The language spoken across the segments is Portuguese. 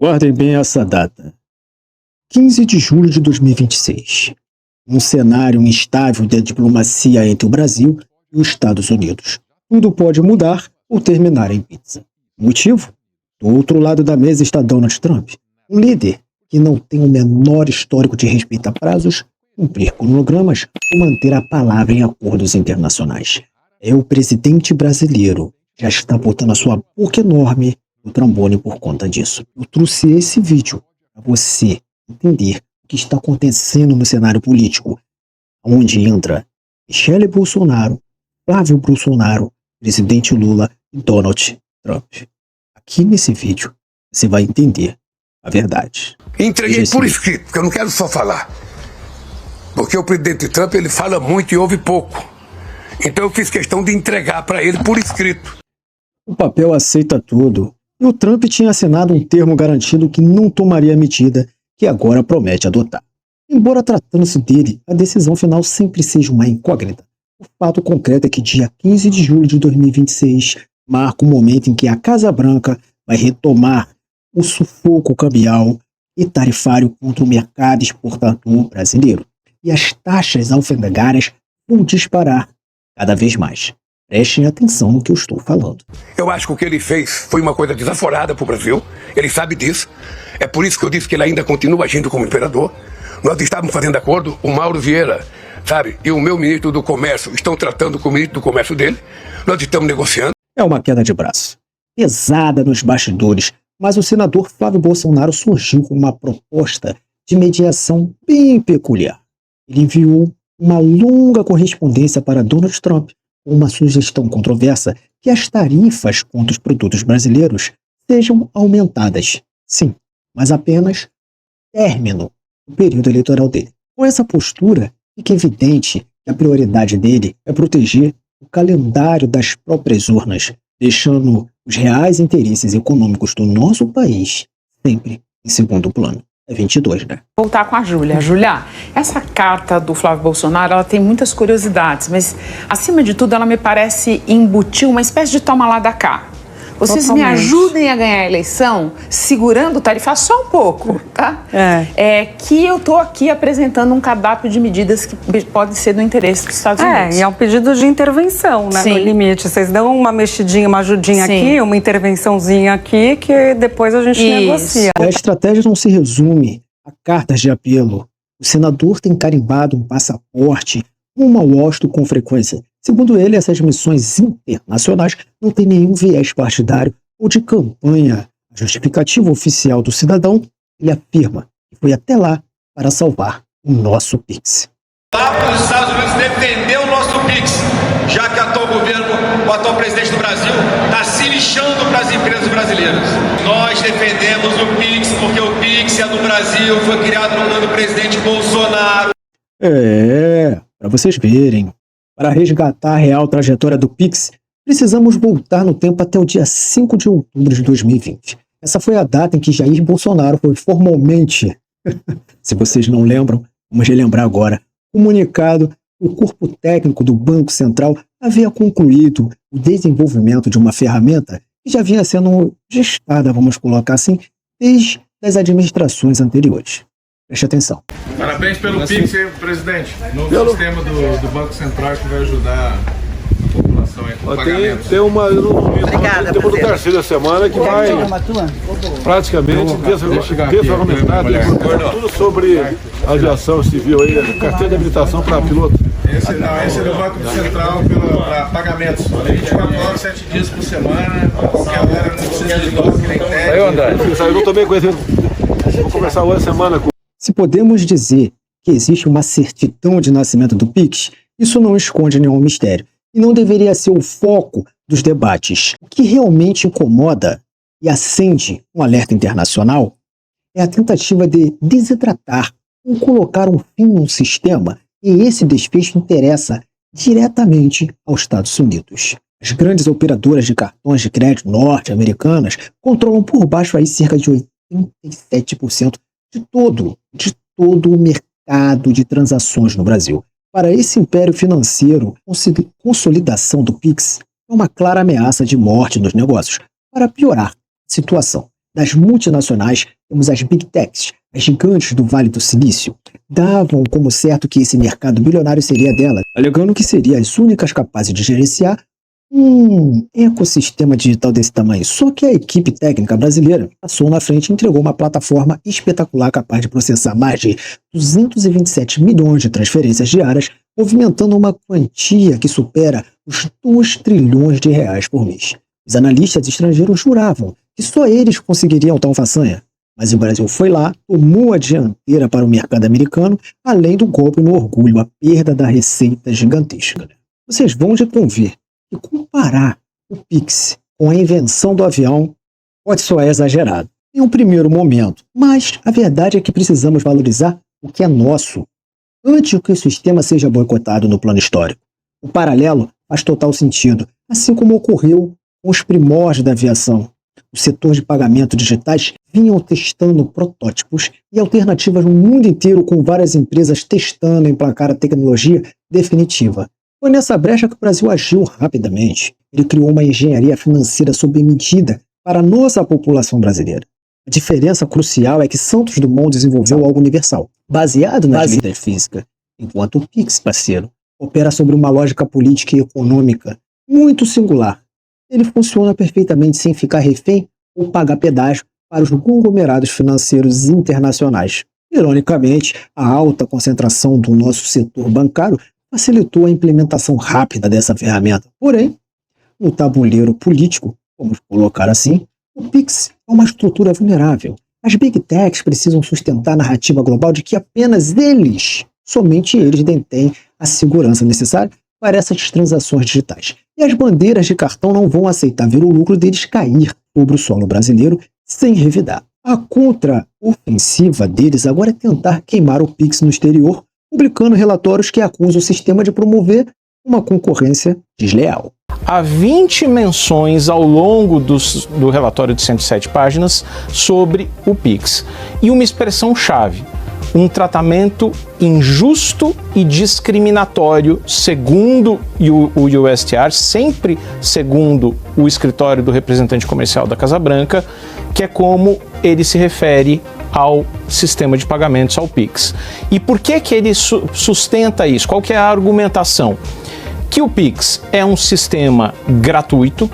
Guardem bem essa data. 15 de julho de 2026. Um cenário instável da diplomacia entre o Brasil e os Estados Unidos. Tudo pode mudar ou terminar em pizza. Motivo? Do outro lado da mesa está Donald Trump, um líder que não tem o menor histórico de respeitar prazos, cumprir cronogramas ou manter a palavra em acordos internacionais. É o presidente brasileiro. Já está botando a sua boca enorme no trombone por conta disso. Eu trouxe esse vídeo para você entender o que está acontecendo no cenário político, onde entra Michele Bolsonaro, Flávio Bolsonaro, presidente Lula e Donald Trump. Aqui nesse vídeo você vai entender a verdade. Entreguei por escrito, porque eu não quero só falar. Porque o presidente Trump, ele fala muito e ouve pouco. Então eu fiz questão de entregar para ele por escrito. O papel aceita tudo. E o Trump tinha assinado um termo garantido que não tomaria a medida que agora promete adotar. Embora tratando-se dele, a decisão final sempre seja uma incógnita. O fato concreto é que dia 15 de julho de 2026 marca o momento em que a Casa Branca vai retomar o sufoco cambial e tarifário contra o mercado exportador brasileiro. E as taxas alfandegárias vão disparar cada vez mais. Prestem atenção no que eu estou falando. Eu acho que o que ele fez foi uma coisa desaforada para o Brasil. Ele sabe disso. É por isso que eu disse que ele ainda continua agindo como imperador. Nós estávamos fazendo acordo, o Mauro Vieira, sabe, e o meu ministro do Comércio estão tratando com o ministro do Comércio dele. Nós estamos negociando. É uma queda de braço, pesada nos bastidores, mas o senador Flávio Bolsonaro surgiu com uma proposta de mediação bem peculiar. Ele enviou uma longa correspondência para Donald Trump com uma sugestão controversa que as tarifas contra os produtos brasileiros sejam aumentadas. Sim, mas apenas término do período eleitoral dele. Com essa postura, fica evidente que a prioridade dele é proteger o calendário das próprias urnas, deixando os reais interesses econômicos do nosso país sempre em segundo plano. É 22, né? Voltar com a Júlia. Júlia, essa carta do Flávio Bolsonaro, ela tem muitas curiosidades, mas, acima de tudo, ela me parece embutir uma espécie de toma lá da cá. Vocês me ajudem a ganhar a eleição segurando o tarifário só um pouco, tá? Que eu tô aqui apresentando um cardápio de medidas que pode ser do interesse dos Estados Unidos. E é um pedido de intervenção, né? Sim. No limite. Vocês dão uma mexidinha, uma ajudinha aqui, uma intervençãozinha aqui, que depois a gente negocia. A estratégia não se resume a cartas de apelo. O senador tem carimbado um passaporte rumo ao Washington com frequência. Segundo ele, essas missões internacionais não têm nenhum viés partidário ou de campanha. A justificativa oficial do cidadão, ele afirma que foi até lá para salvar o nosso Pix. Lá para os Estados Unidos defender o nosso Pix, já que o atual presidente do Brasil está se lixando para as empresas brasileiras. Nós defendemos o Pix porque o Pix é do Brasil, foi criado no ano do presidente Bolsonaro. Para vocês verem. Para resgatar a real trajetória do Pix, precisamos voltar no tempo até o dia 5 de outubro de 2020. Essa foi a data em que Jair Bolsonaro foi formalmente, se vocês não lembram, vamos relembrar agora, comunicado que o corpo técnico do Banco Central havia concluído o desenvolvimento de uma ferramenta que já vinha sendo gestada, vamos colocar assim, desde as administrações anteriores. Preste atenção. Parabéns pelo Pix, presidente. Novo sistema do Banco Central que vai ajudar a população aí com pagamentos. Tem uma do terceiro da semana que vai praticamente desargumentar tudo sobre aviação civil aí, carteira de habilitação para piloto. Esse é do Banco Central para pagamentos. 24 horas, 7 dias por semana, qualquer hora, não precisa de toque nem técnico. Aí, André, eu não tô bem conhecendo. Vou conversar hoje semana com. Se podemos dizer que existe uma certidão de nascimento do Pix, isso não esconde nenhum mistério e não deveria ser o foco dos debates. O que realmente incomoda e acende um alerta internacional é a tentativa de desidratar ou colocar um fim num sistema, e esse desfecho interessa diretamente aos Estados Unidos. As grandes operadoras de cartões de crédito norte-americanas controlam por baixo aí cerca de 87% de todo o mercado de transações no Brasil. Para esse império financeiro, a consolidação do Pix é uma clara ameaça de morte nos negócios. Para piorar a situação, Das multinacionais, temos as Big Techs, as gigantes do Vale do Silício. Davam como certo que esse mercado bilionário seria dela, alegando que seriam as únicas capazes de gerenciar um ecossistema digital desse tamanho. Só que a equipe técnica brasileira passou na frente e entregou uma plataforma espetacular capaz de processar mais de 227 milhões de transferências diárias, movimentando uma quantia que supera os 2 trilhões de reais por mês. Os analistas estrangeiros juravam que só eles conseguiriam tal façanha. Mas o Brasil foi lá, tomou a dianteira para o mercado americano, além do golpe no orgulho, a perda da receita gigantesca. Vocês vão de convir que comparar o Pix com a invenção do avião pode soar exagerado em um primeiro momento, mas a verdade é que precisamos valorizar o que é nosso, antes que o sistema seja boicotado no plano histórico. O paralelo faz total sentido, assim como ocorreu com os primórdios da aviação. O setor de pagamento digitais vinham testando protótipos e alternativas no mundo inteiro, com várias empresas testando emplacar a tecnologia definitiva. Foi nessa brecha que o Brasil agiu rapidamente. Ele criou uma engenharia financeira sob medida para a nossa população brasileira. A diferença crucial é que Santos Dumont desenvolveu algo universal, baseado na vida física, enquanto o Pix, parceiro, opera sobre uma lógica política e econômica muito singular. Ele funciona perfeitamente sem ficar refém ou pagar pedágio para os conglomerados financeiros internacionais. Ironicamente, a alta concentração do nosso setor bancário facilitou a implementação rápida dessa ferramenta. Porém, no tabuleiro político, vamos colocar assim, o Pix é uma estrutura vulnerável. As Big Techs precisam sustentar a narrativa global de que apenas eles, somente eles, detêm a segurança necessária para essas transações digitais. E as bandeiras de cartão não vão aceitar ver o lucro deles cair sobre o solo brasileiro sem revidar. A contraofensiva deles agora é tentar queimar o Pix no exterior, publicando relatórios que acusam o sistema de promover uma concorrência desleal. Há 20 menções ao longo do relatório de 107 páginas sobre o Pix. E uma expressão-chave: um tratamento injusto e discriminatório, segundo o USTR, sempre segundo o escritório do representante comercial da Casa Branca, que é como ele se refere ao sistema de pagamentos, ao Pix. E por que ele sustenta isso? Qual que é a argumentação? Que o Pix é um sistema gratuito,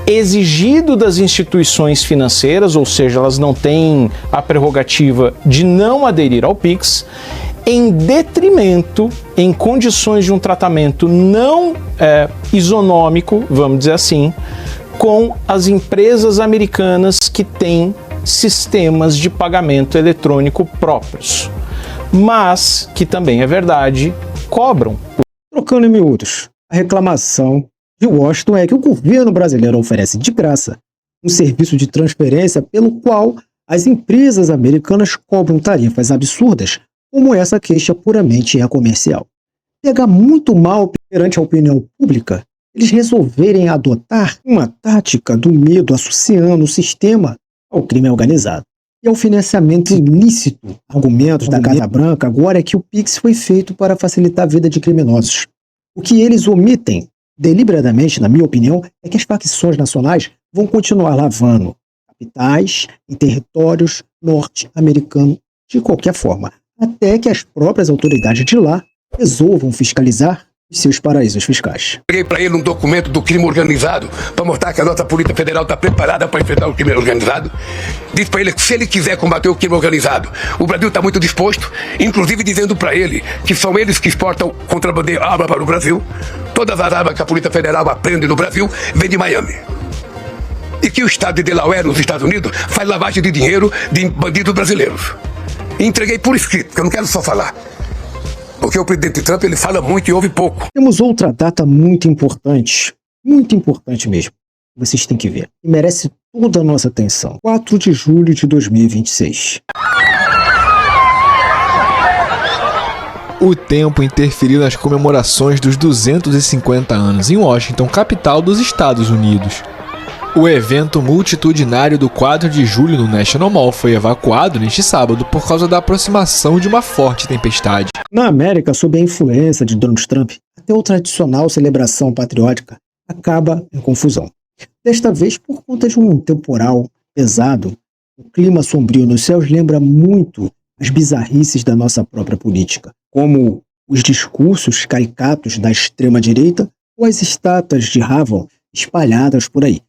exigido das instituições financeiras, ou seja, elas não têm a prerrogativa de não aderir ao Pix, em detrimento, em condições de um tratamento não isonômico, vamos dizer assim, com as empresas americanas que têm sistemas de pagamento eletrônico próprios, mas que também é verdade, cobram. Trocando em miúdos, a reclamação de Washington é que o governo brasileiro oferece de graça um serviço de transferência pelo qual as empresas americanas cobram tarifas absurdas, como essa queixa puramente comercial. Pega muito mal perante a opinião pública eles resolverem adotar uma tática do medo associando o sistema ao crime organizado e ao financiamento ilícito. Argumentos da Casa Branca agora é que o Pix foi feito para facilitar a vida de criminosos. O que eles omitem deliberadamente, na minha opinião, é que as facções nacionais vão continuar lavando capitais em territórios norte-americanos de qualquer forma, até que as próprias autoridades de lá resolvam fiscalizar os seus paraísos fiscais. Peguei para ele um documento do crime organizado para mostrar que a nossa Polícia Federal está preparada para enfrentar o crime organizado. Disse para ele que se ele quiser combater o crime organizado, o Brasil está muito disposto, inclusive dizendo para ele que são eles que exportam contrabandeio arma para o Brasil. Todas as armas que a Polícia Federal aprende no Brasil vêm de Miami. E que o estado de Delaware, nos Estados Unidos, faz lavagem de dinheiro de bandidos brasileiros. E entreguei por escrito, que eu não quero só falar. Porque o presidente Trump, ele fala muito e ouve pouco. Temos outra data muito importante mesmo, vocês têm que ver, e merece toda a nossa atenção. 4 de julho de 2026. O tempo interferiu nas comemorações dos 250 anos em Washington, capital dos Estados Unidos. O evento multitudinário do 4 de julho no National Mall foi evacuado neste sábado por causa da aproximação de uma forte tempestade. Na América, sob a influência de Donald Trump, até a tradicional celebração patriótica acaba em confusão. Desta vez por conta de um temporal pesado, o clima sombrio nos céus lembra muito as bizarrices da nossa própria política, como os discursos caricatos da extrema-direita ou as estátuas de Havon espalhadas por aí.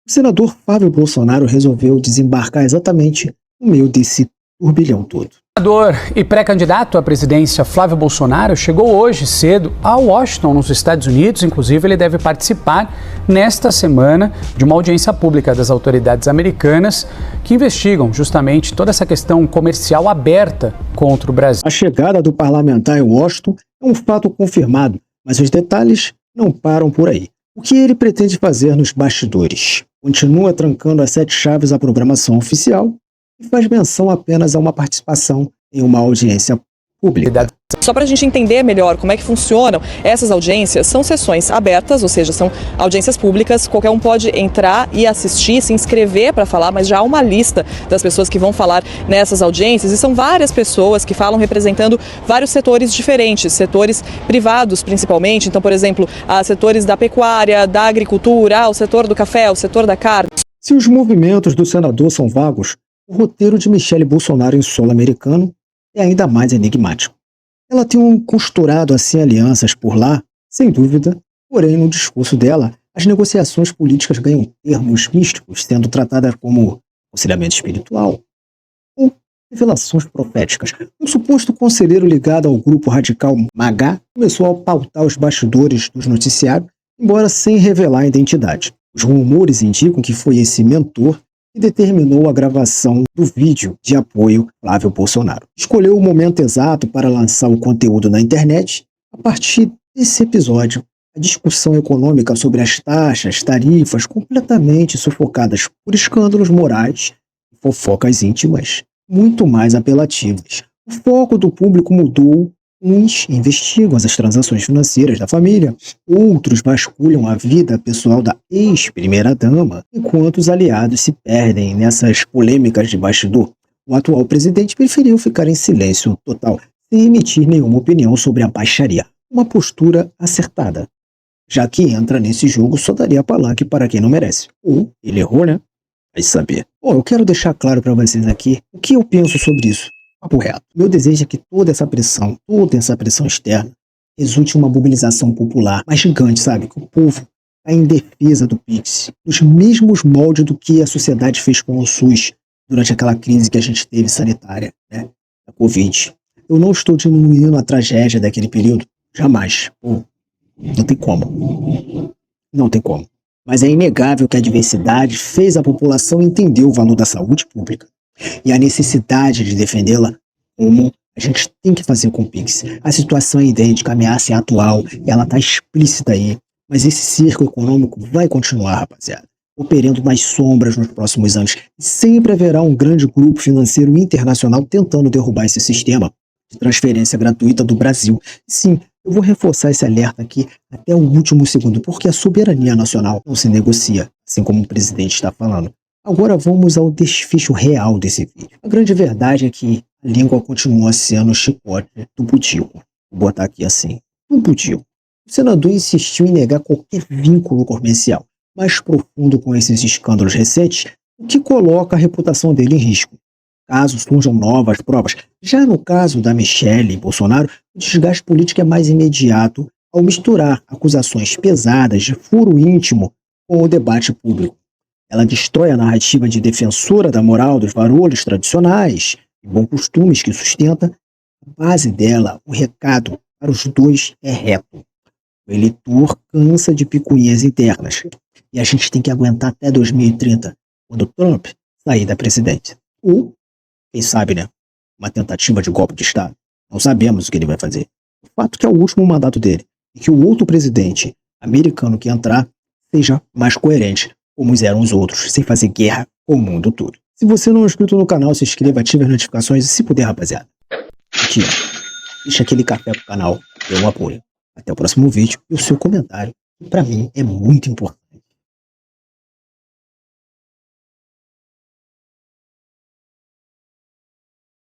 O senador Flávio Bolsonaro resolveu desembarcar exatamente no meio desse turbilhão todo. O senador e pré-candidato à presidência Flávio Bolsonaro chegou hoje cedo a Washington, nos Estados Unidos. Inclusive, ele deve participar nesta semana de uma audiência pública das autoridades americanas que investigam justamente toda essa questão comercial aberta contra o Brasil. A chegada do parlamentar em Washington é um fato confirmado, mas os detalhes não param por aí. O que ele pretende fazer nos bastidores? Continua trancando as 7 chaves à programação oficial e faz menção apenas a uma participação em uma audiência pública. Só para a gente entender melhor como é que funcionam essas audiências, são sessões abertas, ou seja, são audiências públicas, qualquer um pode entrar e assistir, se inscrever para falar, mas já há uma lista das pessoas que vão falar nessas audiências e são várias pessoas que falam representando vários setores diferentes, setores privados principalmente, então, por exemplo, setores da pecuária, da agricultura, o setor do café, o setor da carne. Se os movimentos do senador são vagos, o roteiro de Michele Bolsonaro em solo americano é ainda mais enigmático. Ela tem costurado assim alianças por lá, sem dúvida, porém no discurso dela, as negociações políticas ganham termos místicos, sendo tratadas como aconselhamento espiritual ou revelações proféticas. Um suposto conselheiro ligado ao grupo radical MAGA começou a pautar os bastidores dos noticiários, embora sem revelar a identidade. Os rumores indicam que foi esse mentor que determinou a gravação do vídeo de apoio a Flávio Bolsonaro. Escolheu o momento exato para lançar o conteúdo na internet. A partir desse episódio, a discussão econômica sobre as taxas, tarifas, completamente sufocadas por escândalos morais e fofocas íntimas, muito mais apelativas. O foco do público mudou. Uns investigam as transações financeiras da família, outros vasculham a vida pessoal da ex-primeira-dama, enquanto os aliados se perdem nessas polêmicas de bastidor. O atual presidente preferiu ficar em silêncio total, sem emitir nenhuma opinião sobre a baixaria. Uma postura acertada, já que entra nesse jogo só daria palanque para quem não merece. Ou ele errou, né? Vai saber. Bom, eu quero deixar claro para vocês aqui o que eu penso sobre isso. Papo reto. Meu desejo é que toda essa pressão externa, resulte em uma mobilização popular mais gigante, sabe? Que o povo está em defesa do Pix, nos mesmos moldes do que a sociedade fez com o SUS durante aquela crise que a gente teve sanitária, né? Da Covid. Eu não estou diminuindo a tragédia daquele período, jamais. Pô, não tem como. Não tem como. Mas é inegável que a diversidade fez a população entender o valor da saúde pública e a necessidade de defendê-la, como a gente tem que fazer com o Pix. A situação é idêntica, a ameaça é atual, ela está explícita aí, mas esse cerco econômico vai continuar, rapaziada, operando nas sombras nos próximos anos. Sempre haverá um grande grupo financeiro internacional tentando derrubar esse sistema de transferência gratuita do Brasil. Sim, eu vou reforçar esse alerta aqui até o último segundo, porque a soberania nacional não se negocia, assim como o presidente está falando. Agora vamos ao desfecho real desse vídeo. A grande verdade é que a língua continua sendo o chicote do budil. Vou botar aqui assim, do budil. O senador insistiu em negar qualquer vínculo comercial mais profundo com esses escândalos recentes, o que coloca a reputação dele em risco, caso surjam novas provas. Já no caso da Michele Bolsonaro, o desgaste político é mais imediato ao misturar acusações pesadas de furo íntimo com o debate público. Ela destrói a narrativa de defensora da moral dos valores tradicionais e bons costumes que sustenta. A base dela, o recado para os dois é reto. O eleitor cansa de picuinhas internas e a gente tem que aguentar até 2030, quando Trump sair da presidência. Ou, quem sabe, né, uma tentativa de golpe de Estado. Não sabemos o que ele vai fazer. O fato é que é o último mandato dele e que o outro presidente americano que entrar seja mais coerente, como eram os outros, sem fazer guerra com o mundo todo. Se você não é inscrito no canal, se inscreva, ative as notificações e, se puder, rapaziada, aqui, ó, deixa aquele café pro canal, dê um apoio. Até o próximo vídeo e o seu comentário, que pra mim é muito importante.